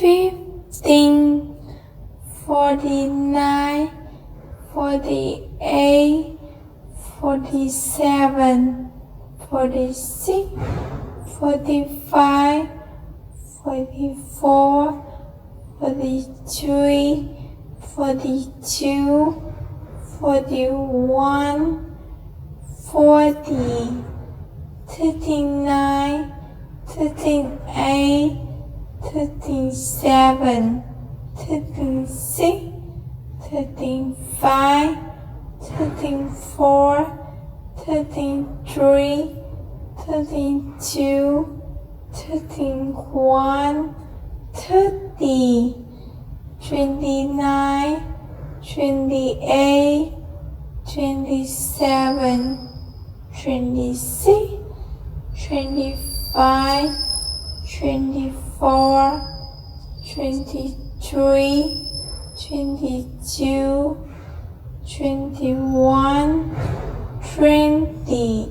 15, 49, 48, 47, 46, 45, 44, 43, 42, 41, 40, 39, 38, 37, 36, 35, 34, 33, 32, 31, 30, 29, 28, 27, 26, 25, 24, 23, 22, 21, 20,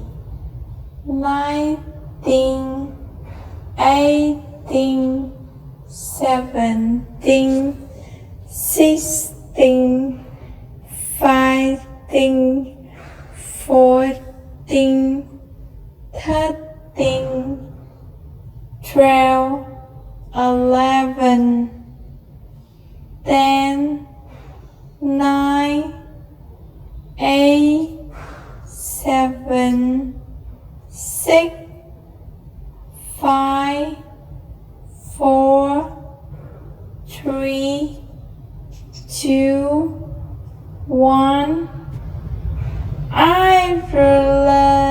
19, 18, 17, 16, 15, 14, 13, 12, 11, 10, 9, 8, 7, 6, 5, 4, 3, 2, 1. I relax.